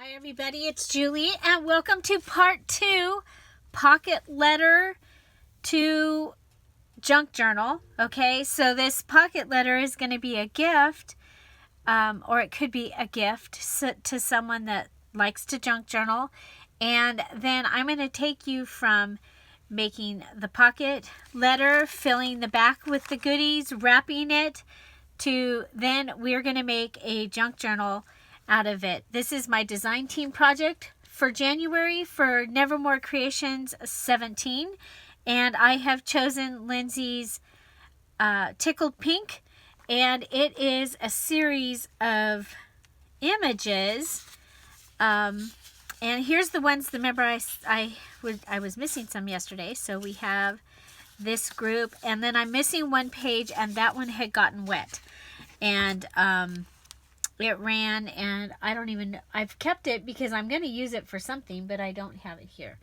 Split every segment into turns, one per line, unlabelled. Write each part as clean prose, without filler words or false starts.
Hi everybody, it's Julie and welcome to part 2, Pocket Letter to Junk Journal. Okay, so this pocket letter is going to be a gift, or it could be a gift to someone that likes to junk journal. And then I'm going to take you from making the pocket letter, filling the back with the goodies, wrapping it, to then we're going to make a junk journal out of it. This is my design team project for January for Nevermore Creations 17, and I have chosen Lindsay's Tickled Pink, and it is a series of images. And here's the ones. Remember, I was missing some yesterday, so we have this group, and then I'm missing one page, and that one had gotten wet, and it ran, and I don't even know. I've kept it because I'm going to use it for something, but I don't have it here.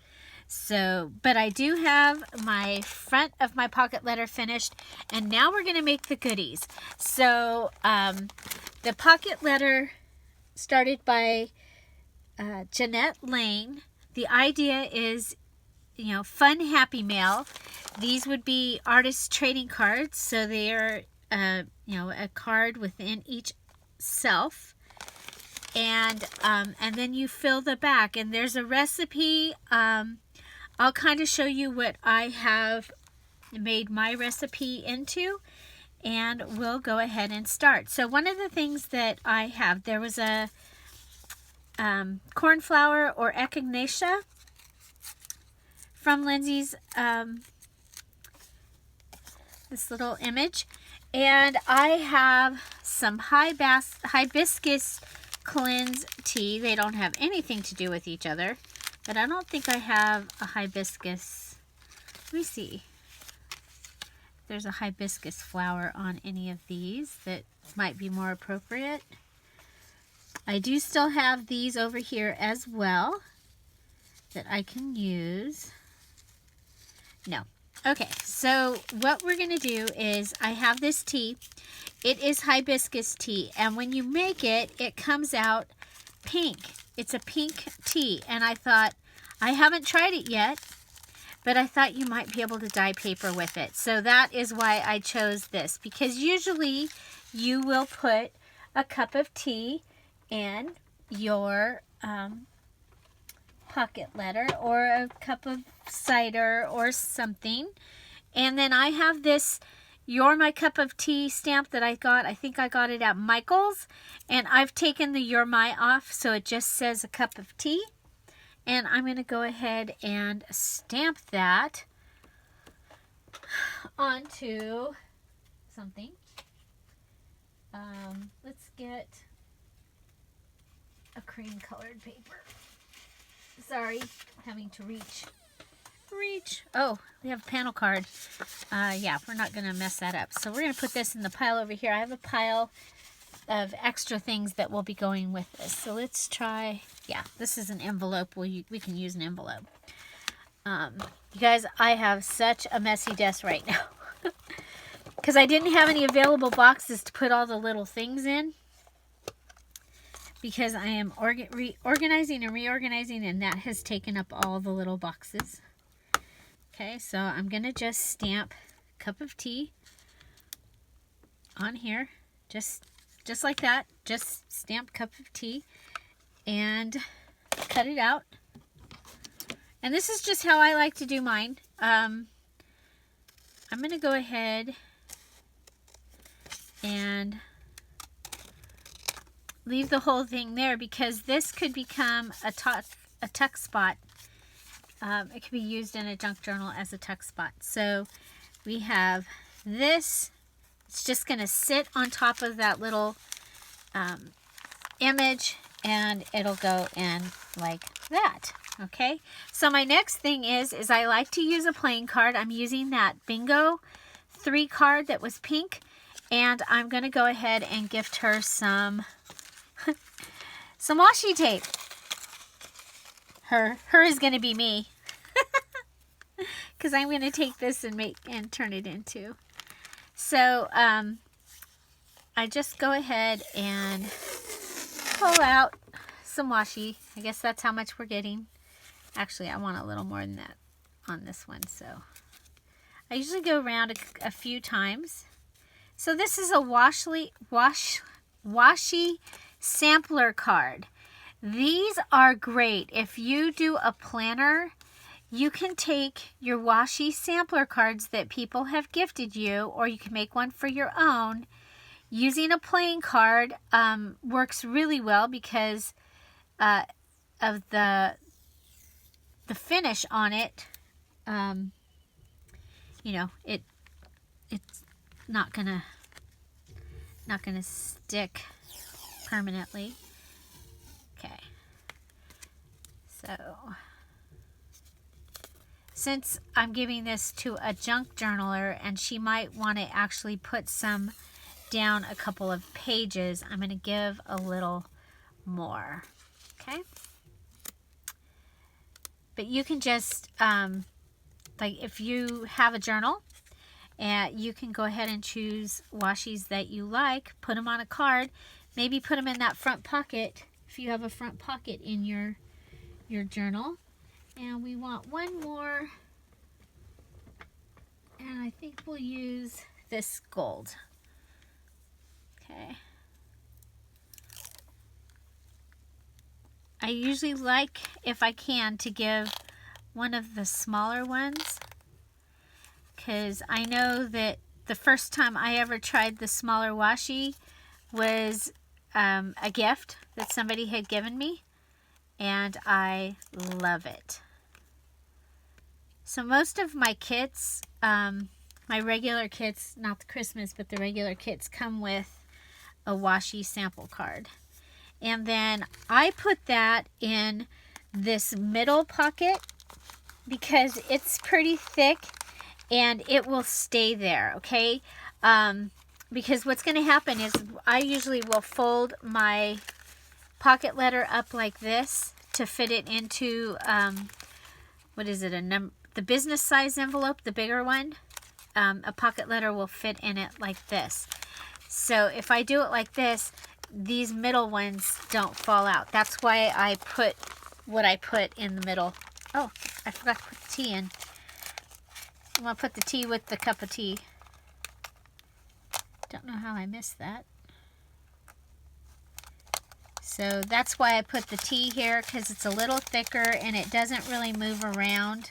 So, but I do have my front of my pocket letter finished, and now we're going to make the goodies. So, the pocket letter started by Jeanette Lane. The idea is, fun happy mail. These would be artist trading cards, so they are, a card within each self, and then you fill the back, and there's a recipe. I'll kind of show you what I have made my recipe into, and we'll go ahead and start. So one of the things that I have, there was a cornflower or echinacea from Lindsay's this little image. And I have some hibiscus cleanse tea. They don't have anything to do with each other, but I don't think I have a hibiscus. Let me see. There's a hibiscus flower on any of these that might be more appropriate. I do still have these over here as well that I can use. No. Okay, so what we're going to do is I have this tea. It is hibiscus tea, and when you make it, it comes out pink. It's a pink tea, and I thought, I haven't tried it yet, but I thought you might be able to dye paper with it. So that is why I chose this, because usually you will put a cup of tea in your pocket letter, or a cup of cider or something. And then I have this "You're My Cup of Tea" stamp that I got. I think I got it at Michael's, and I've taken the "You're My" off, so it just says a cup of tea. And I'm going to go ahead and stamp that onto something. Let's get a cream colored paper. Sorry, having to reach. Oh, we have a panel card. Yeah, we're not going to mess that up. So we're going to put this in the pile over here. I have a pile of extra things that will be going with this. So let's try, yeah, this is an envelope. We can use an envelope. You guys, I have such a messy desk right now. Because I didn't have any available boxes to put all the little things in. Because I am organizing and reorganizing, and that has taken up all the little boxes. Okay, so I'm going to just stamp "cup of tea" on here. Just like that. Just stamp "cup of tea" and cut it out. And this is just how I like to do mine. I'm going to go ahead and leave the whole thing there, because this could become a tuck spot. It could be used in a junk journal as a tuck spot. So we have this. It's just going to sit on top of that little image, and it'll go in like that. Okay. So my next thing is I like to use a playing card. I'm using that Bingo 3 card that was pink, and I'm going to go ahead and gift her some washi tape. Her is going to be me. Because I'm going to take this and turn it into. So, I just go ahead and pull out some washi. I guess that's how much we're getting. Actually, I want a little more than that on this one. So I usually go around a few times. So this is a washi sampler card. These are great. If you do a planner, you can take your washi sampler cards that people have gifted you, or you can make one for your own. Using a playing card works really well because of the finish on it. You know, it's not gonna stick permanently. Okay, so since I'm giving this to a junk journaler and she might want to actually put some down a couple of pages, I'm going to give a little more. Okay, but you can just like if you have a journal, and you can go ahead and choose washis that you like, put them on a card, maybe put them in that front pocket if you have a front pocket in your journal. And we want one more, and I think we'll use this gold. Okay. I usually like, if I can, to give one of the smaller ones, because I know that the first time I ever tried the smaller washi was a gift that somebody had given me, and I love it. So most of my kits, my regular kits, not the Christmas, but the regular kits come with a washi sample card. And then I put that in this middle pocket because it's pretty thick and it will stay there, okay? Because what's going to happen is I usually will fold my pocket letter up like this to fit it into, what is it, the business size envelope, the bigger one. A pocket letter will fit in it like this. So if I do it like this, these middle ones don't fall out. That's why I put what I put in the middle. Oh, I forgot to put the tea in. I'm going to put the tea with the cup of tea. Don't know how I missed that. So that's why I put the tea here, because it's a little thicker and it doesn't really move around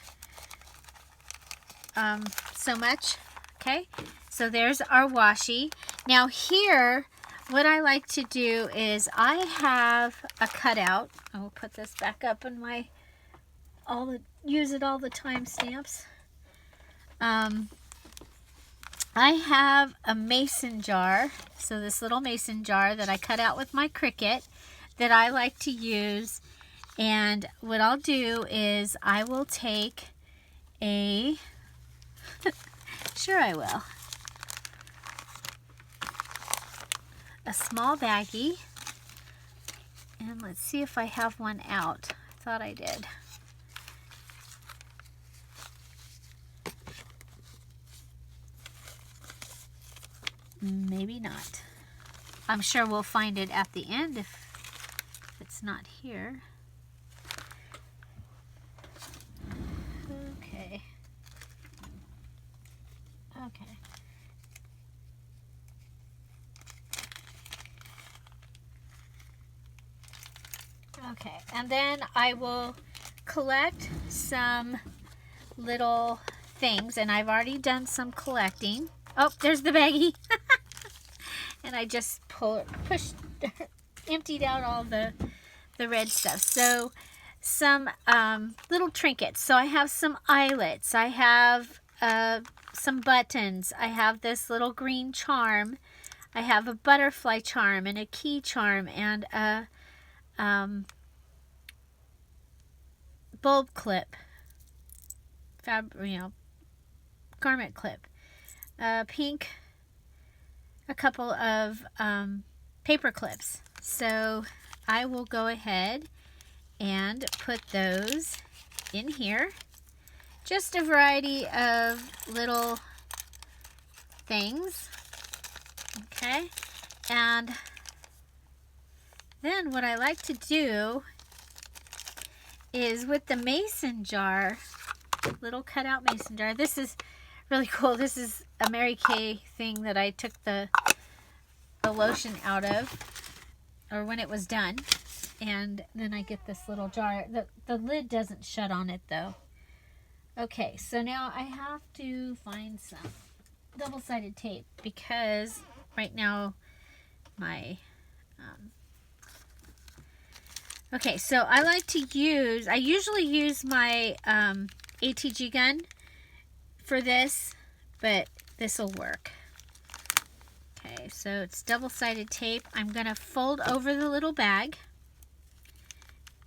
so much. Okay, so there's our washi. Now here, what I like to do is I have a cutout. I will put this back up in my use it all the time stamps. I have a mason jar, so this little mason jar that I cut out with my Cricut that I like to use. And what I'll do is I will take a, sure I will, a small baggie, and let's see if I have one out. I thought I did. Maybe not. I'm sure we'll find it at the end if it's not here. Okay. Okay. Okay, and then I will collect some little things, and I've already done some collecting. Oh, there's the baggie. And I just emptied out all the red stuff. So some little trinkets. So I have some eyelets. I have some buttons. I have this little green charm. I have a butterfly charm and a key charm and a bulb clip, garment clip, pink, a couple of paper clips. So I will go ahead and put those in here. Just a variety of little things. Okay, and then what I like to do is with the mason jar, little cutout mason jar. This is really cool. This is a Mary Kay thing that I took the lotion out of, or when it was done. And then I get this little jar. The lid doesn't shut on it though. Okay, so now I have to find some double-sided tape because right now my okay, so I usually use my ATG gun for this, but this will work. Okay, so it's double-sided tape. I'm going to fold over the little bag,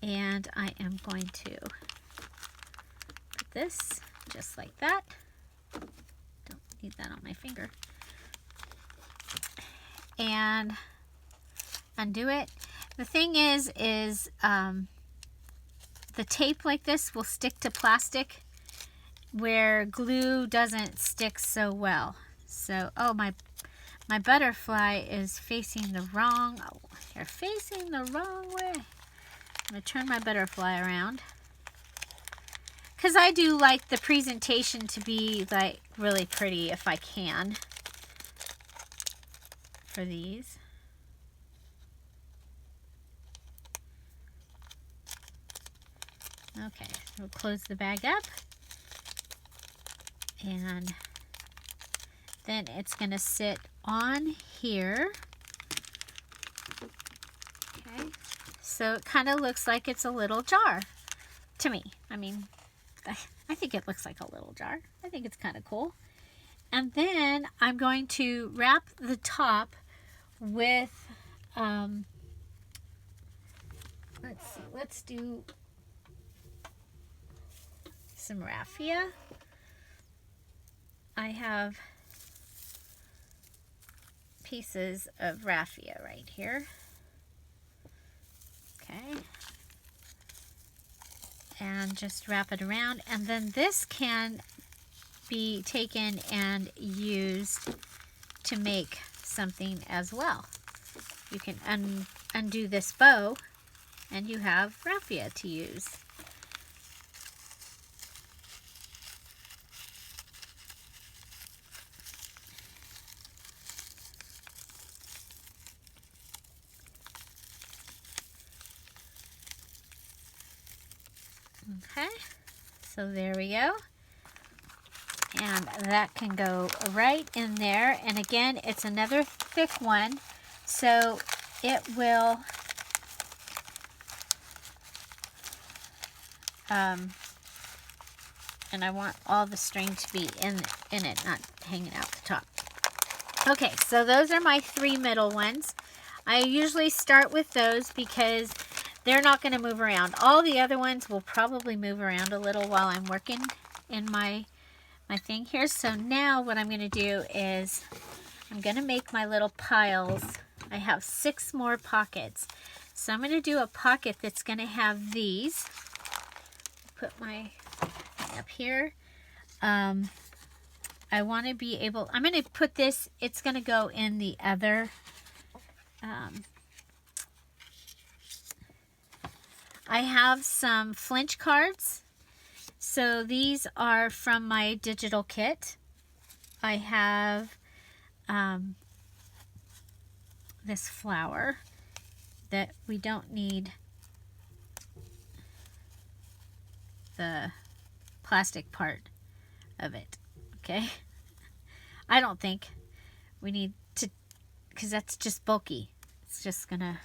and I am going to put this just like that. Don't need that on my finger. And undo it. The thing is the tape like this will stick to plastic where glue doesn't stick so well. So, oh, my butterfly is facing the wrong, they're facing the wrong way. I'm going to turn my butterfly around. Because I do like the presentation to be like really pretty if I can for these. Okay, we'll close the bag up. And then it's going to sit on here. Okay, so it kind of looks like it's a little jar to me. I mean, I think it looks like a little jar. I think it's kind of cool. And then I'm going to wrap the top with, let's see, let's do some raffia. I have pieces of raffia right here. Okay. And just wrap it around. And then this can be taken and used to make something as well. You can undo this bow and you have raffia to use. Okay, so there we go. And that can go right in there. And again, it's another thick one, so it will and I want all the string to be in it, not hanging out the top. Okay, so those are my 3 middle ones. I usually start with those because they're not going to move around. All the other ones will probably move around a little while I'm working in my thing here. So now what I'm going to do is I'm going to make my little piles. I have 6 more pockets. So I'm going to do a pocket that's going to have these. Put my thing up here. I want to be able, I'm going to put this, it's going to go in the other I have some flinch cards. So these are from my digital kit. I have this flower that we don't need the plastic part of it. Okay. I don't think we need to, because that's just bulky. It's just gonna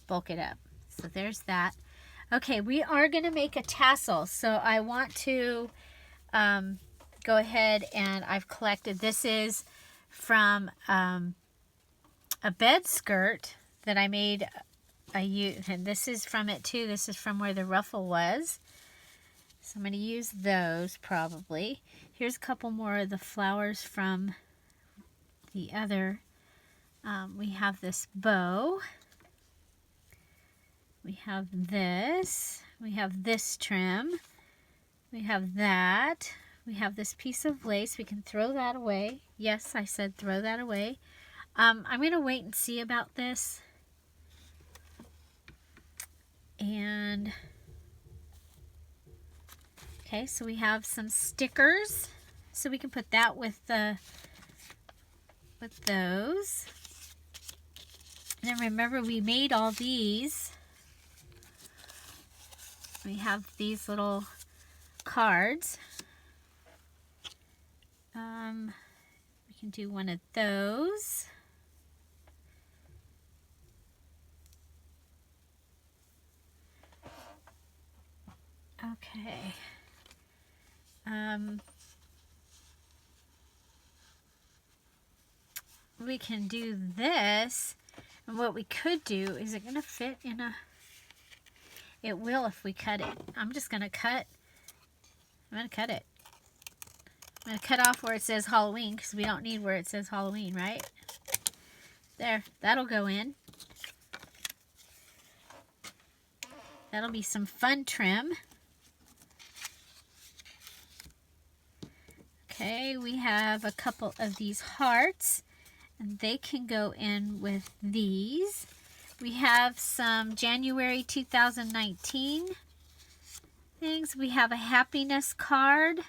bulk it up. So there's that. Okay, we are going to make a tassel. So I want to go ahead and I've collected. This is from a bed skirt that I made. And this is from it too. This is from where the ruffle was. So I'm going to use those probably. Here's a couple more of the flowers from the other. We have this bow. We have this. We have this trim. We have that. We have this piece of lace. We can throw that away. Yes, I said throw that away. I'm going to wait and see about this. And okay, so we have some stickers. So we can put that with those. And remember, we made all these. We have these little cards. We can do one of those. Okay. We can do this. And what we could do, is it going to fit in a... It will if we cut it. I'm just going to cut. I'm going to cut it. I'm going to cut off where it says Halloween, because we don't need where it says Halloween, right? There. That'll go in. That'll be some fun trim. Okay, we have a couple of these hearts, and they can go in with these. We have some January 2019 things. We have a happiness card.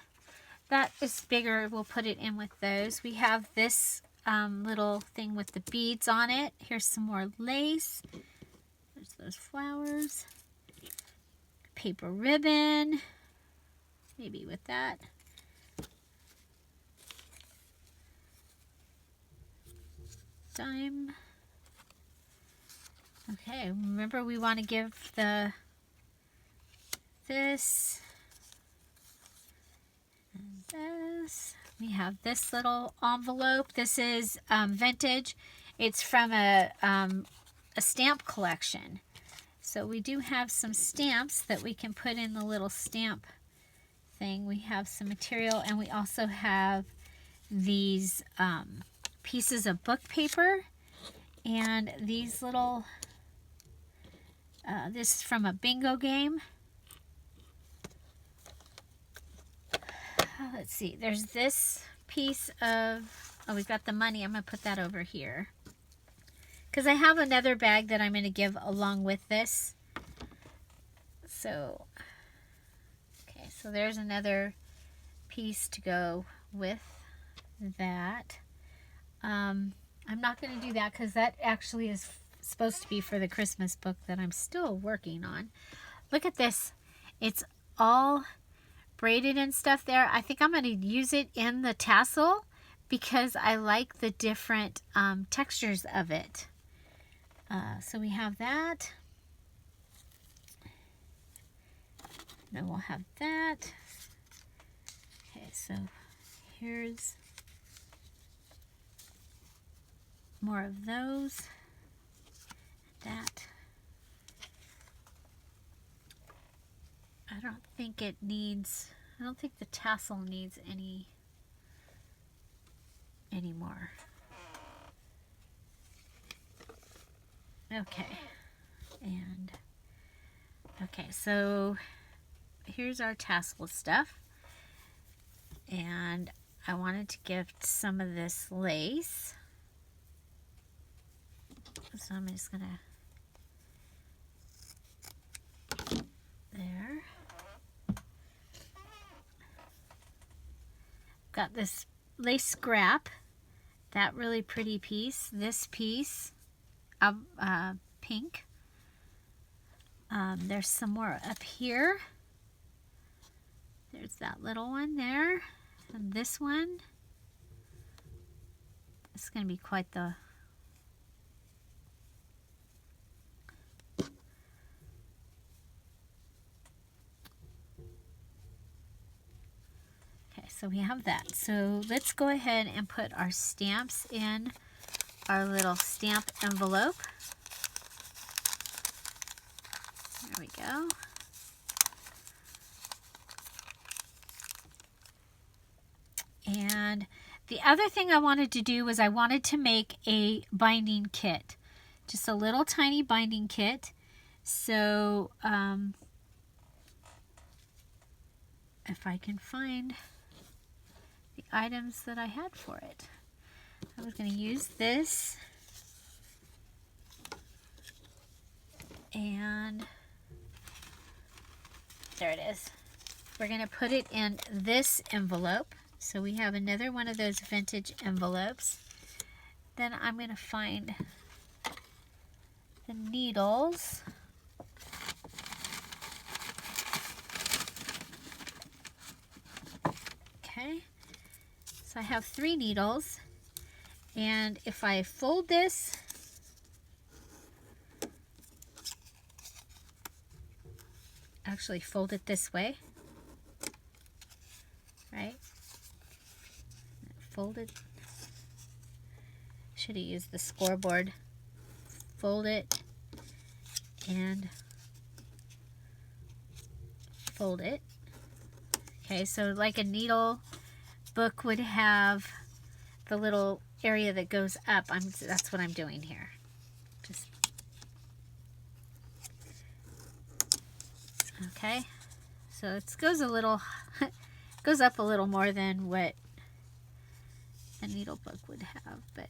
That is bigger. We'll put it in with those. We have this little thing with the beads on it. Here's some more lace. There's those flowers. Paper ribbon. Maybe with that. Dime. Okay, remember we want to give this and this. We have this little envelope. This is vintage. It's from a stamp collection. So we do have some stamps that we can put in the little stamp thing. We have some material, and we also have these pieces of book paper, and these little this is from a bingo game. Let's see, there's this piece of, oh, we've got the money. I'm going to put that over here because I have another bag that I'm going to give along with this. So okay, so there's another piece to go with that. I'm not going to do that because that actually is supposed to be for the Christmas book that I'm still working on. Look at this. It's all braided and stuff there. I think I'm going to use it in the tassel because I like the different textures of it. So we have that. Then we'll have that. Okay, so here's more of those. That. I don't think the tassel needs any more. Okay. And okay, so here's our tassel stuff. And I wanted to gift some of this lace. So I'm just gonna there. Got this lace scrap, that really pretty piece, this piece of pink. There's some more up here. There's that little one there, and this one. It's going to be quite the so we have that. So let's go ahead and put our stamps in our little stamp envelope. There we go. And the other thing I wanted to do was I wanted to make a binding kit. Just a little tiny binding kit. So if I can find the items that I had for it. I was going to use this, and there it is. We're going to put it in this envelope. So we have another one of those vintage envelopes. Then I'm going to find the needles. Okay, so I have 3 needles, and if I fold this, actually fold it this way, right? Fold it. Should have used the scoreboard. Fold it and fold it. Okay, so like a needle book would have the little area that goes up. That's what I'm doing here. Just okay. So it goes a little, goes up a little more than what a needle book would have, but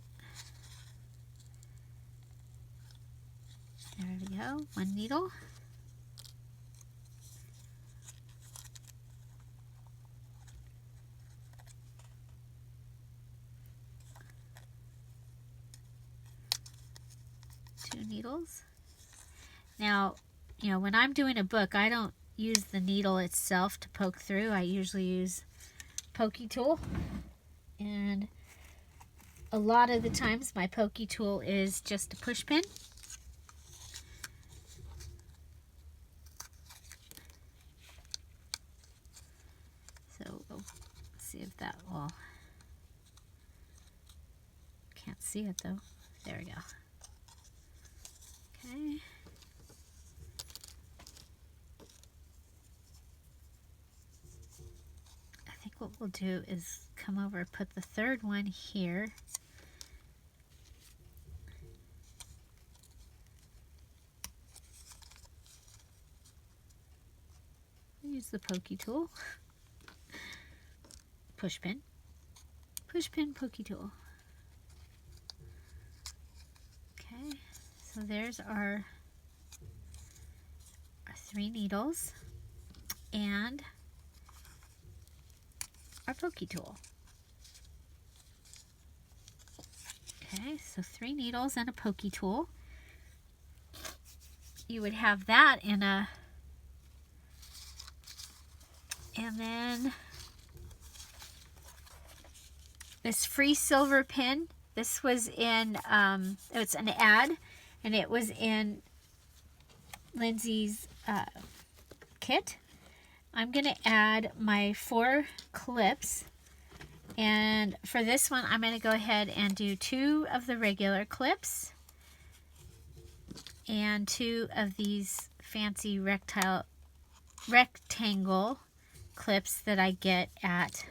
there we go. 1 needle. Needles. Now, you know, when I'm doing a book, I don't use the needle itself to poke through. I usually use pokey tool, and a lot of the times my pokey tool is just a push pin. So let's see if that will, can't see it though. There we go. Okay. I think what we'll do is come over, put the 3rd one here. Use the pokey tool. Push pin. Push pin, pokey tool. Okay. So there's our 3 needles and our pokey tool. Okay, so 3 needles and a pokey tool. You would have that in a, and then this free silver pin. This was in, it's an ad, and it was in Lindsay's kit. I'm going to add my 4 clips, and for this one I'm going to go ahead and do 2 of the regular clips and 2 of these fancy rectangle clips that I get at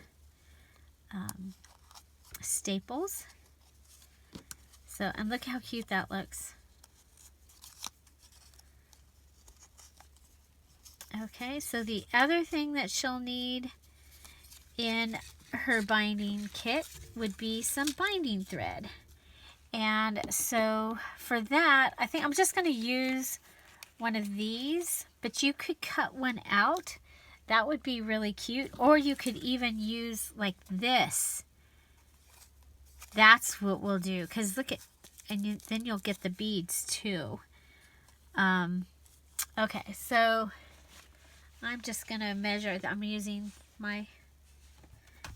Staples. So, and look how cute that looks. Okay, so the other thing that she'll need in her binding kit would be some binding thread. And so for that, I think I'm just going to use one of these, but you could cut one out. That would be really cute. Or you could even use like this. That's what we'll do, because look at, and then you'll get the beads too. Okay, so I'm just gonna measure. I'm using my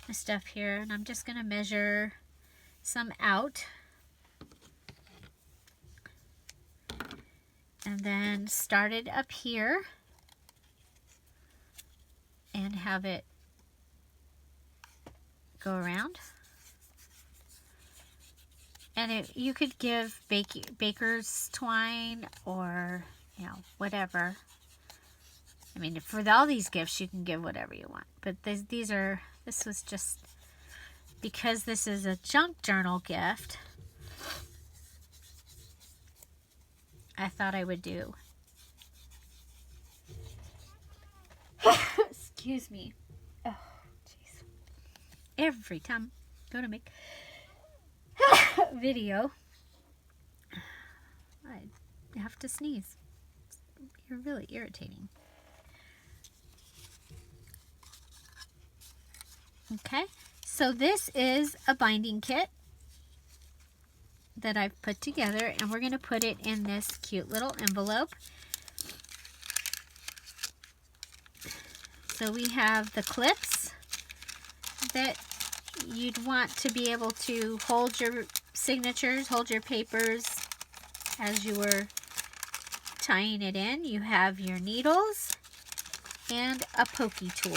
stuff here, and I'm just gonna measure some out, and then start it up here and have it go around. And you could give baker's twine or, you know, whatever. I mean, for all these gifts, you can give whatever you want. But this was just, because this is a junk journal gift, I thought I would do. Excuse me. Oh, jeez. Every time I go to make video, I have to sneeze. You're really irritating. Okay, so this is a binding kit that I've put together, and we're going to put it in this cute little envelope. So we have the clips that you'd want to be able to hold your signatures, hold your papers as you were tying it in. You have your needles and a pokey tool.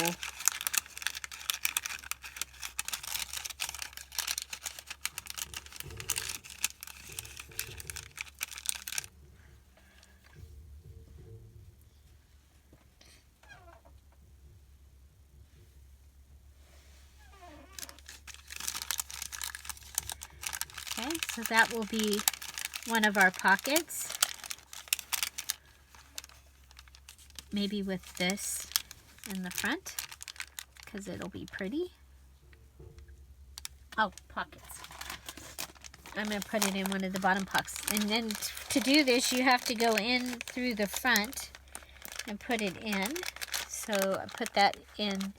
Okay, so that will be one of our pockets. Maybe with this in the front, because it'll be pretty. Oh, pockets. I'm going to put it in one of the bottom pockets. And then to do this, you have to go in through the front and put it in. So I put that in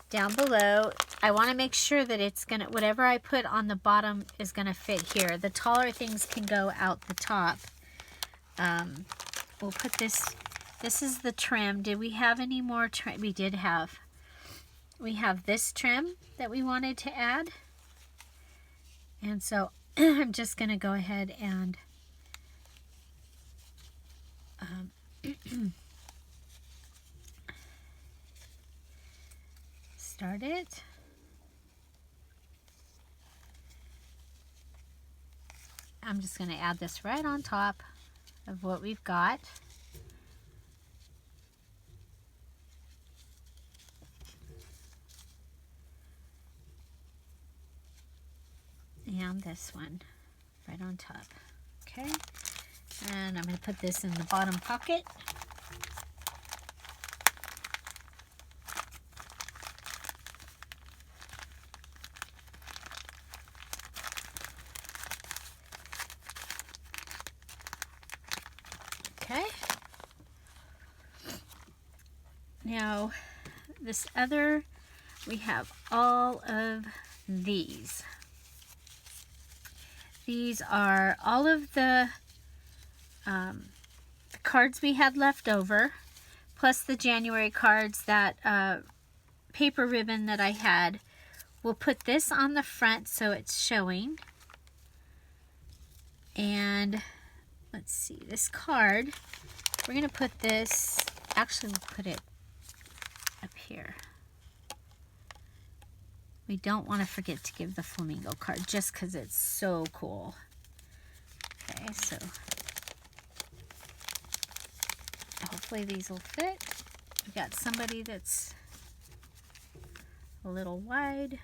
down below. I want to make sure that it's going to, whatever I put on the bottom is going to fit here. The taller things can go out the top. We'll put this is the trim. Did we have any more trim? We did have. We have this trim that we wanted to add. And so I'm just going to go ahead and start it. I'm just going to add this right on top of what we've got. And this one right on top. Okay, and I'm going to put this in the bottom pocket. Okay, now this other, we have all of these. These are all of the cards we had left over, plus the January cards, that paper ribbon that I had. We'll put this on the front so it's showing. And let's see, this card, we're going to put this, actually we'll put it up here. We don't want to forget to give the flamingo card just because it's so cool. Okay, so hopefully these will fit. We got somebody that's a little wide.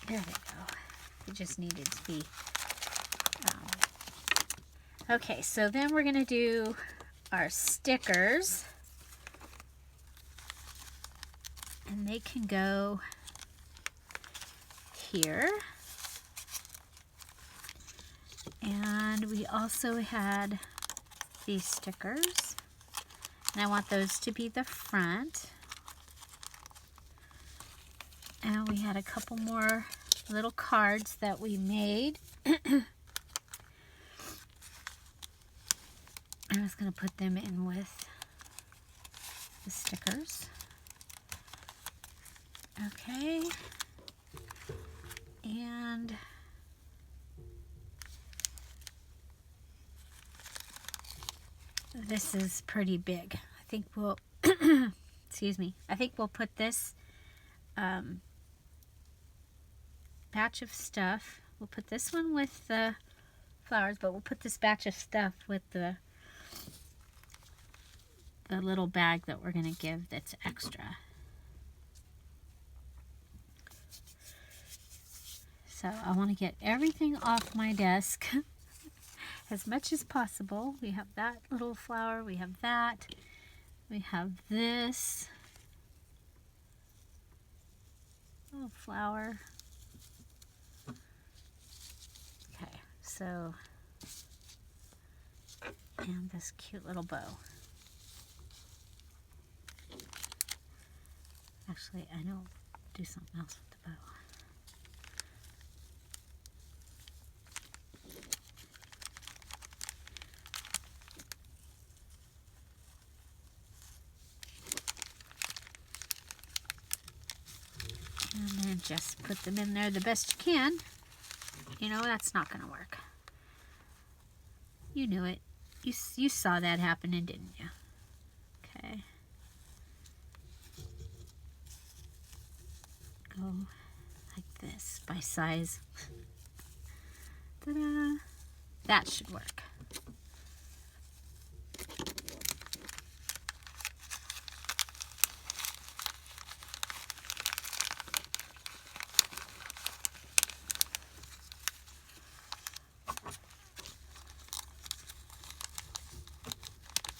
There we go. It just needed to be. Okay, so then we're going to do our stickers. And they can go here. And we also had these stickers. And I want those to be the front. And we had a couple more little cards that we made. I was going to put them in with the stickers. Okay. And this is pretty big. I think we'll, excuse me, I think we'll put this batch of stuff, we'll put this one with the flowers, but we'll put this batch of stuff with the little bag that we're going to give that's extra. So I want to get everything off my desk as much as possible. We have that little flower, we have that, we have this little flower. Okay, so And this cute little bow. Actually, I know, do something else with the bow. And then just put them in there the best you can. You know, that's not going to work. You knew it. You saw that happening, didn't you? Okay. Go like this by size. Ta-da! That should work.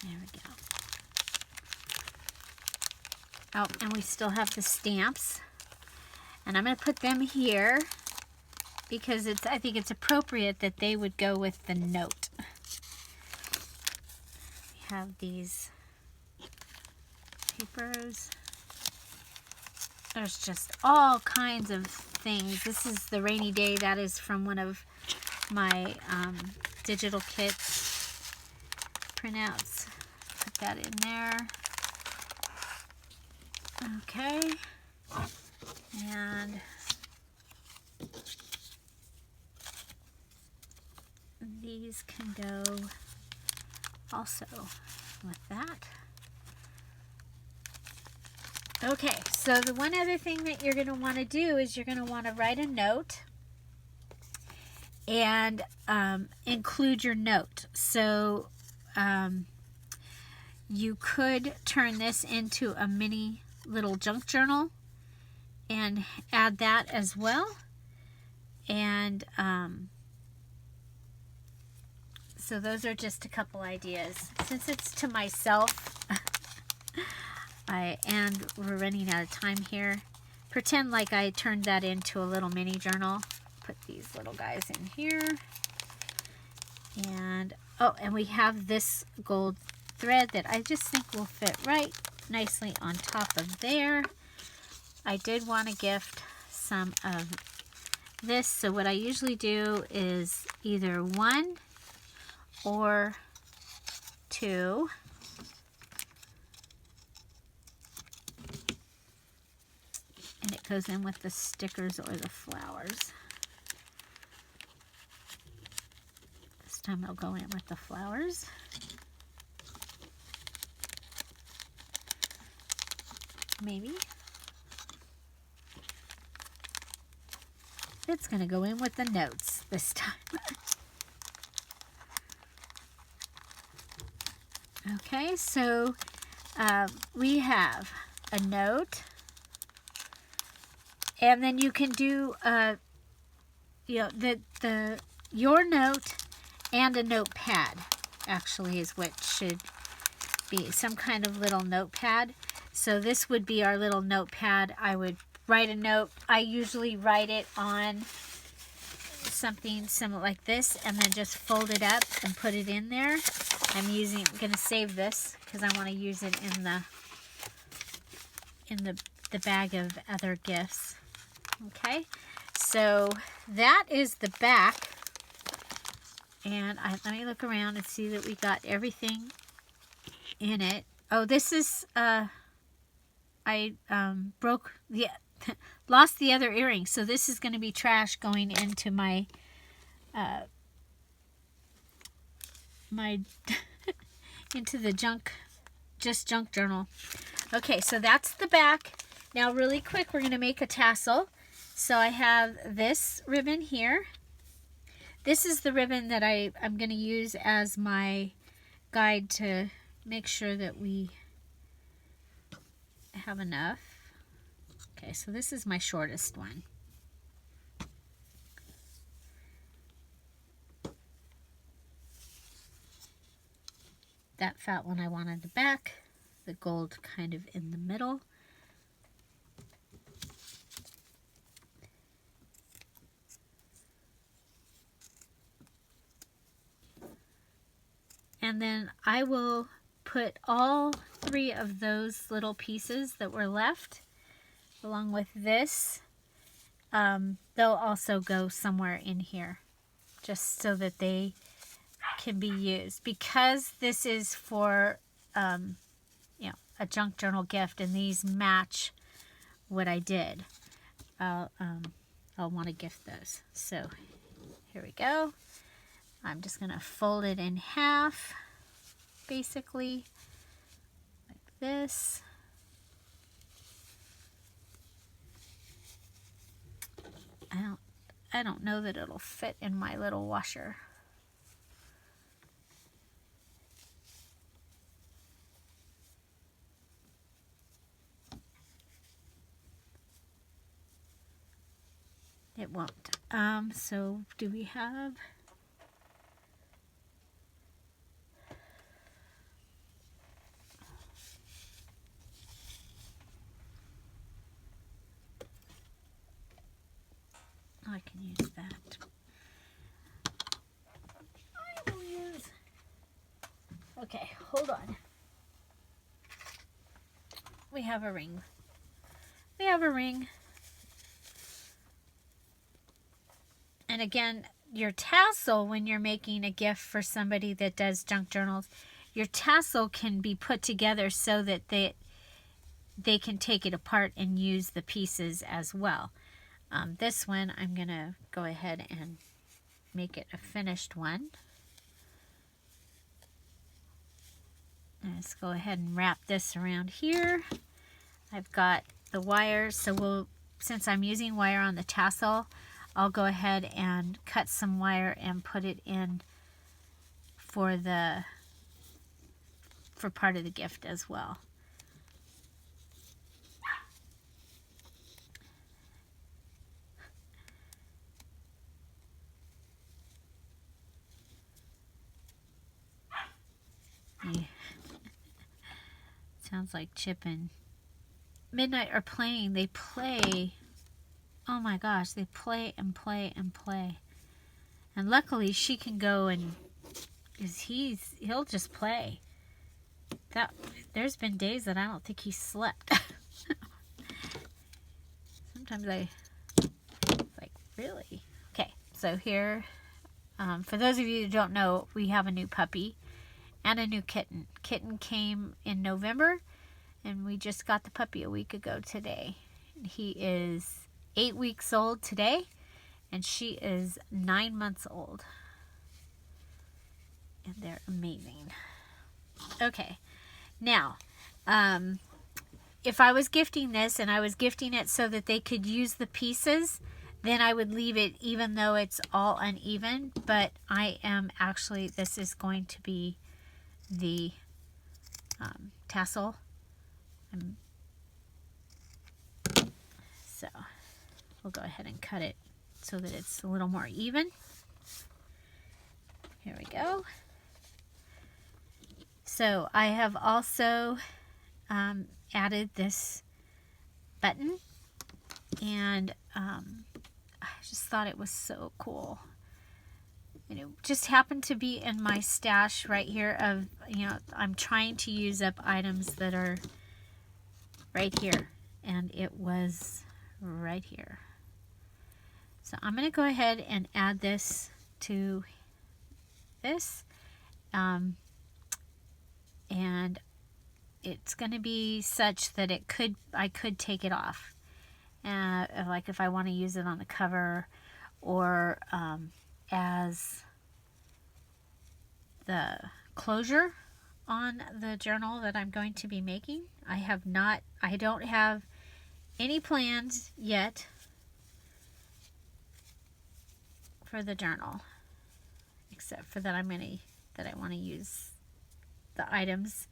There we go. Oh, and we still have the stamps. And I'm going to put them here because I think it's appropriate that they would go with the note. We have these papers. There's just all kinds of things. This is the rainy day. That is from one of my digital kits printouts. Put that in there. Okay. And these can go also with that. Okay, so the one other thing that you're going to want to do is you're going to want to write a note and include your note. So you could turn this into a mini little junk journal and add that as well. And so those are just a couple ideas. Since it's to myself, and we're running out of time here, pretend like I turned that into a little mini journal. Put these little guys in here. And, oh, and we have this gold thread that I just think will fit right nicely on top of there. I did want to gift some of this, so what I usually do is either 1 or 2. And it goes in with the stickers or the flowers. This time it'll go in with the flowers. Maybe. It's going to go in with the notes this time. Okay, so we have a note, and then you can do you know, your note and a notepad actually is what should be, some kind of little notepad. So this would be our little notepad. I would write a note. I usually write it on something similar like this and then just fold it up and put it in there. I'm going to save this because I want to use it in the bag of other gifts. Okay, so that is the back. And let me look around and see that we got everything in it. Oh, this is I lost the other earring, so this is going to be trash going into my into the junk journal. Okay, so that's the back. Now really quick, we're going to make a tassel. So I have this ribbon here. This is the ribbon that I'm going to use as my guide to make sure that we have enough. Okay, so this is my shortest one. That fat one I want on the back, the gold kind of in the middle. And then I will put all 3 of those little pieces that were left along with this. They'll also go somewhere in here just so that they can be used. Because this is for you know, a junk journal gift and these match what I did, I'll want to gift those. So here we go. I'm just going to fold it in half, basically, like this. I don't know that it'll fit in my little washer. It won't. So do we have... I can use that. I will use... Okay, hold on. We have a ring. We have a ring. And again, your tassel, when you're making a gift for somebody that does junk journals, your tassel can be put together so that they can take it apart and use the pieces as well. This one, I'm going to go ahead and make it a finished one. Let's go ahead and wrap this around here. I've got the wire, so since I'm using wire on the tassel, I'll go ahead and cut some wire and put it in for part of the gift as well. Yeah. Sounds like Chip and Midnight are playing. They play. Oh my gosh, they play and play and play. And luckily she can go and he'll just play. There's been days that I don't think he slept. Sometimes like, really? Okay, so here, for those of you who don't know, we have a new puppy and a new kitten. Kitten came in November, and we just got the puppy a week ago today. He is 8 weeks old today, and she is 9 months old. And they're amazing. Okay, now, if I was gifting this and I was gifting it so that they could use the pieces, then I would leave it even though it's all uneven. But I am actually, this is going to be the tassel. So we'll go ahead and cut it so that it's a little more even. Here we go. So I have also added this button, and I just thought it was so cool. And it just happened to be in my stash right here of, you know, I'm trying to use up items that are right here, and it was right here. So I'm going to go ahead and add this to this, and it's going to be such that I could take it off, like if I want to use it on the cover, or as the closure on the journal that I'm going to be making. I don't have any plans yet for the journal, except for that I want to use the items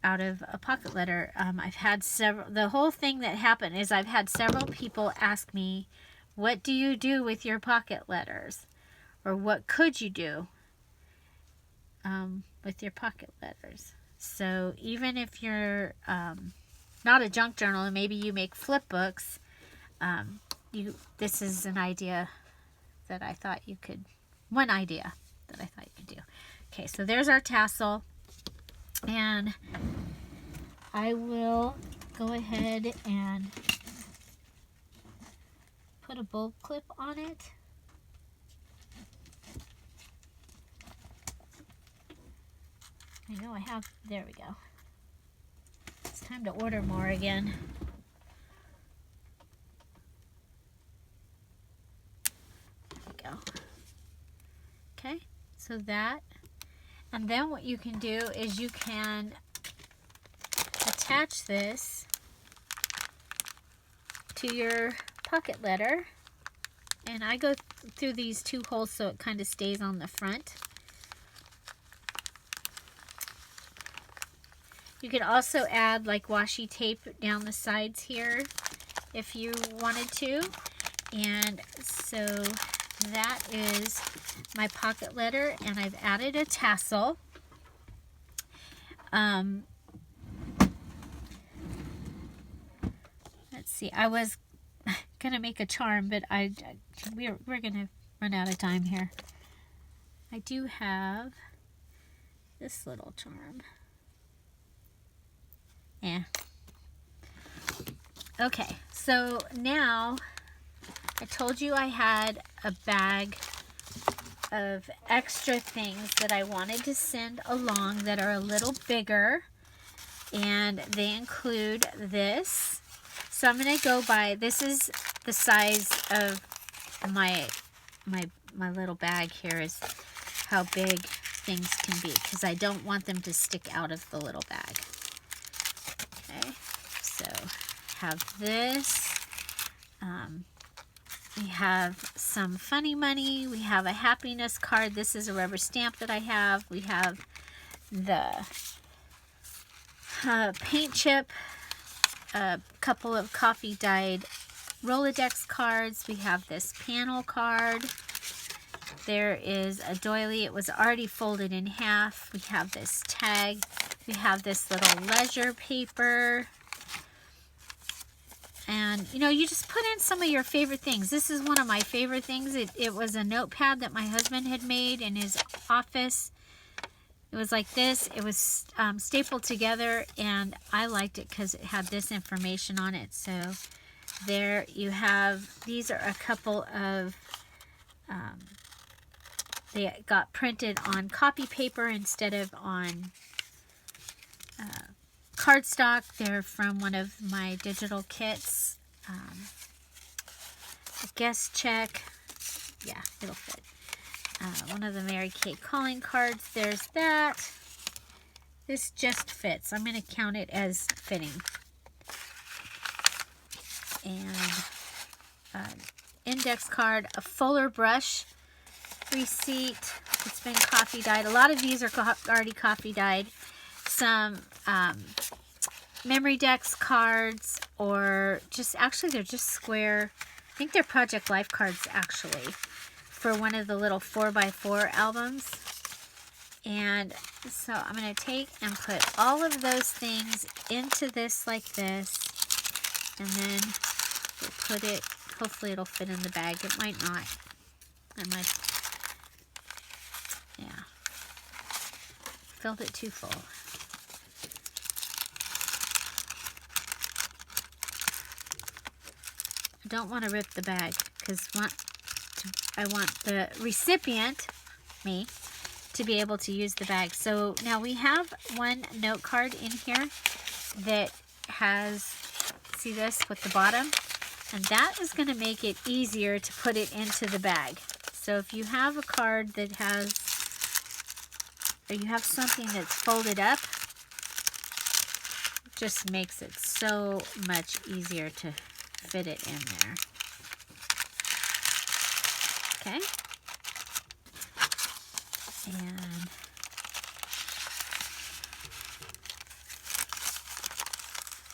out of a pocket letter. I've had the whole thing that happened is I've had several people ask me, what do you do with your pocket letters? Or what could you do with your pocket letters? So even if you're not a junk journal and maybe you make flip books, this is an idea that I thought you could, one idea that I thought you could do. Okay, so there's our tassel. And I will go ahead and put a bulb clip on it. I know I have, there we go. It's time to order more again. There we go. Okay, so that. And then what you can do is you can attach this to your pocket letter. And I go through these 2 holes so it kind of stays on the front. You could also add like washi tape down the sides here if you wanted to. And so that is my pocket letter, and I've added a tassel. Let's see, I was gonna make a charm, but we're gonna run out of time here. I do have this little charm. Yeah. Okay, so now I told you I had a bag of extra things that I wanted to send along that are a little bigger, and they include this. So I'm going to go by, this is the size of my little bag here, is how big things can be, because I don't want them to stick out of the little bag. Okay, so have this. We have some funny money. We have a happiness card. This is a rubber stamp that I have. We have the paint chip, a couple of coffee dyed Rolodex cards. We have this panel card. There is a doily. It was already folded in half. We have this tag. We have this little leisure paper. And, you know, you just put in some of your favorite things. This is one of my favorite things. It was a notepad that my husband had made in his office. It was like this. It was stapled together, and I liked it because it had this information on it. So there you have, these are a couple of, they got printed on copy paper instead of on cardstock. They're from one of my digital kits. A guest check. Yeah, it'll fit. One of the Mary Kay calling cards. There's that. This just fits. I'm going to count it as fitting. And an index card, a fuller brush receipt. It's been coffee dyed. A lot of these are already coffee dyed. Some memory decks cards, or just, actually they're just square. I think they're Project Life cards actually, for one of the little 4x4 albums. And so I'm going to take and put all of those things into this like this, and then we'll put it, hopefully it'll fit in the bag. It might not. I might, yeah, filled it too full. I don't want to rip the bag because I want the recipient, me, to be able to use the bag. So now we have one note card in here that has, see this with the bottom? And that is going to make it easier to put it into the bag. So if you have a card that has, or you have something that's folded up, it just makes it so much easier to fit it in there. Okay. And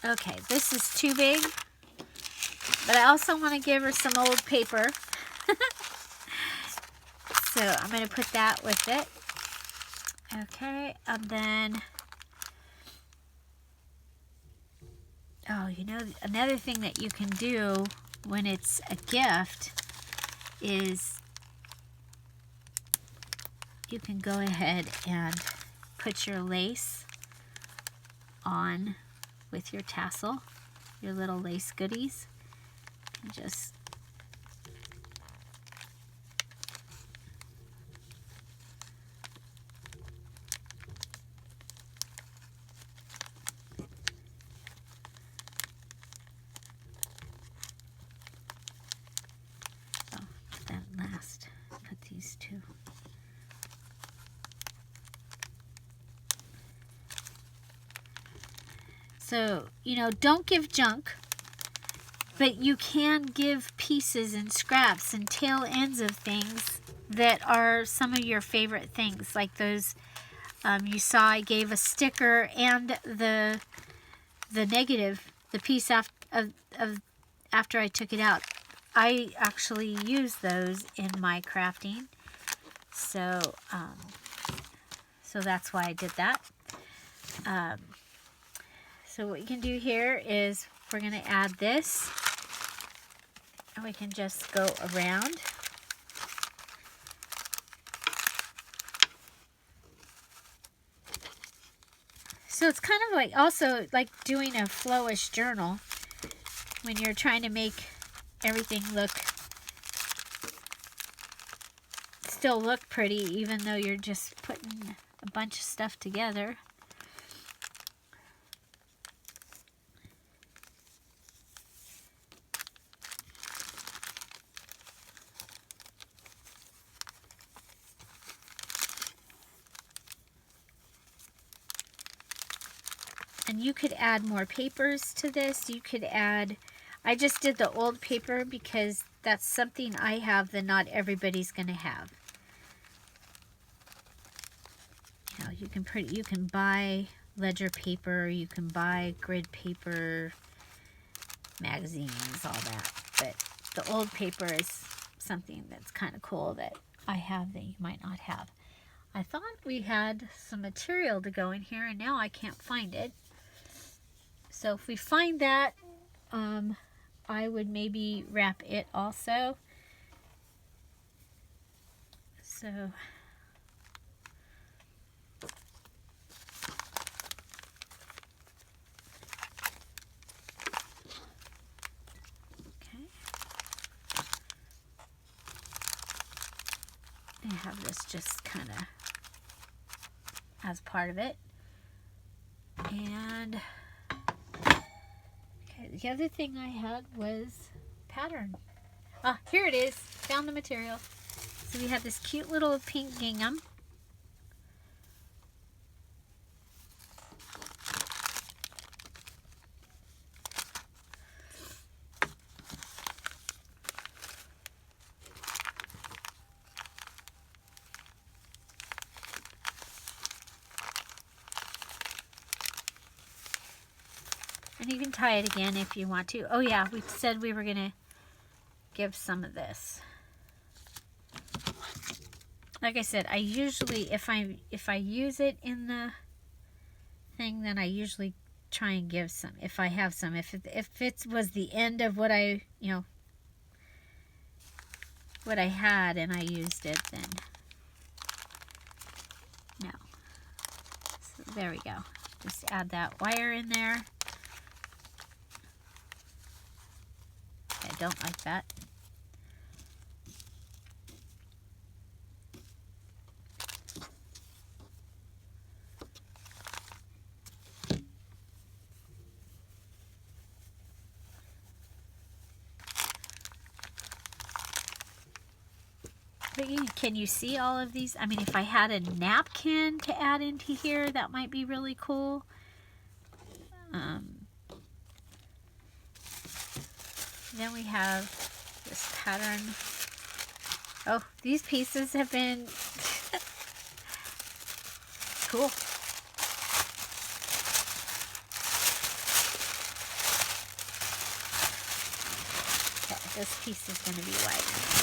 okay, this is too big, but I also want to give her some old paper. So I'm going to put that with it. Okay, and then, oh, you know, another thing that you can do when it's a gift is you can go ahead and put your lace on with your tassel, your little lace goodies, and just that last, put these two. So, you know, don't give junk, but you can give pieces and scraps and tail ends of things that are some of your favorite things. Like those, you saw I gave a sticker and the negative, the piece after I took it out. I actually use those in my crafting. So, so that's why I did that. So what you can do here is we're going to add this, and we can just go around. So it's kind of like also like doing a flowish journal when you're trying to make everything still look pretty, even though you're just putting a bunch of stuff together. And you could add more papers to this. You could add, I just did the old paper because that's something I have that not everybody's going to have. You know, you can buy ledger paper, you can buy grid paper, magazines, all that. But the old paper is something that's kind of cool that I have that you might not have. I thought we had some material to go in here, and now I can't find it. So if we find that, I would maybe wrap it also. So okay, I have this just kind of as part of it. And okay, the other thing I had was pattern. Ah, here it is. Found the material. So we have this cute little pink gingham. And you can tie it again if you want to. Oh yeah, we said we were gonna give some of this. Like I said, I usually, if I use it in the thing, then I usually try and give some. If I have some, if it was the end of what I, you know, what I had and I used it, then no. So there we go. Just add that wire in there. I don't like that. But can you see all of these? I mean, if I had a napkin to add into here, that might be really cool. Then we have this pattern. Oh, these pieces have been cool. Okay, this piece is going to be white.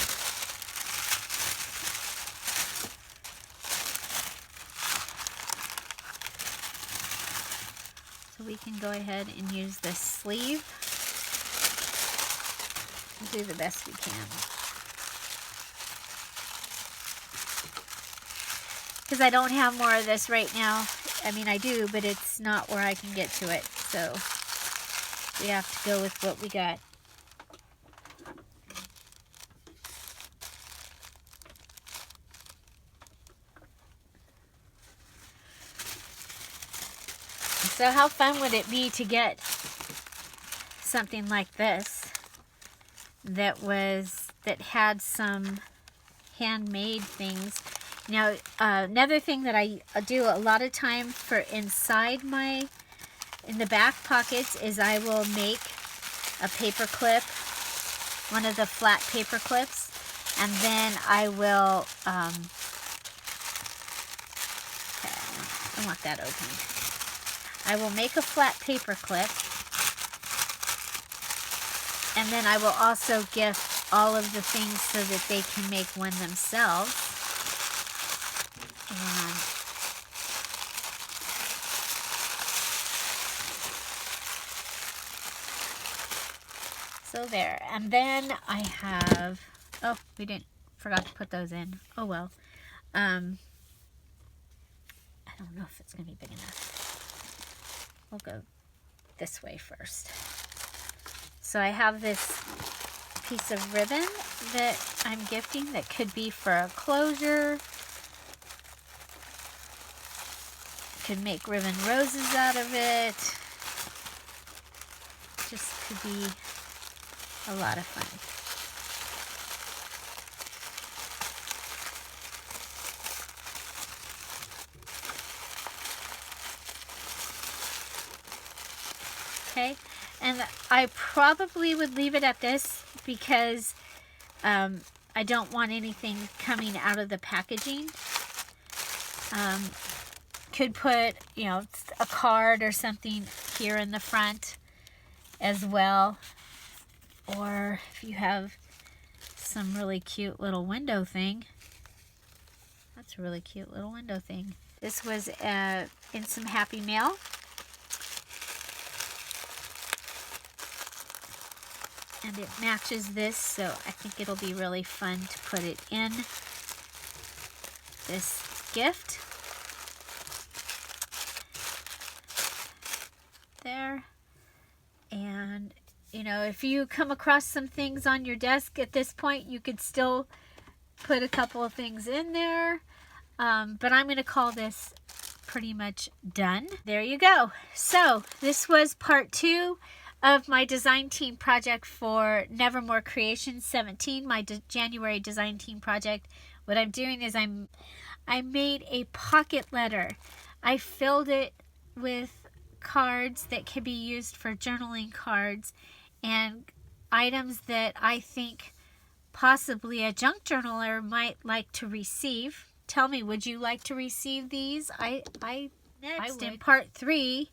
So we can go ahead and use this sleeve and do the best we can. because I don't have more of this right now. I mean, I do, but it's not where I can get to it. So we have to go with what we got. So how fun would it be to get something like this that had some handmade things. Now, another thing that I do a lot of time for inside in the back pockets is I will make a paper clip, one of the flat paper clips, and then I will, okay, I want that open. I will make a flat paper clip, and then I will also gift all of the things so that they can make one themselves. And so there. And then I have, oh, forgot to put those in. Oh well. I don't know if it's going to be big enough. We'll go this way first. So I have this piece of ribbon that I'm gifting that could be for a closure. Could make ribbon roses out of it. Just could be a lot of fun. Okay, and I probably would leave it at this because I don't want anything coming out of the packaging. Could put, you know, a card or something here in the front as well. Or if you have some really cute little window thing. That's a really cute little window thing. This was in some Happy Mail. And it matches this, so I think it'll be really fun to put it in this gift. There. And, you know, if you come across some things on your desk at this point, you could still put a couple of things in there. But I'm going to call this pretty much done. There you go. So this was part 2 of my design team project for Nevermore Creations 17, my January design team project. What I'm doing is I made a pocket letter. I filled it with cards that can be used for journaling cards and items that I think possibly a junk journaler might like to receive. Tell me, would you like to receive these? Next, in part 3,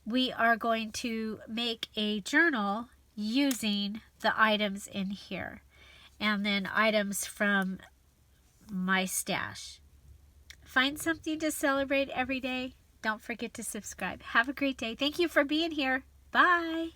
we are going to make a journal using the items in here and then items from my stash. Find something to celebrate every day. Don't forget to subscribe. Have a great day. Thank you for being here. Bye.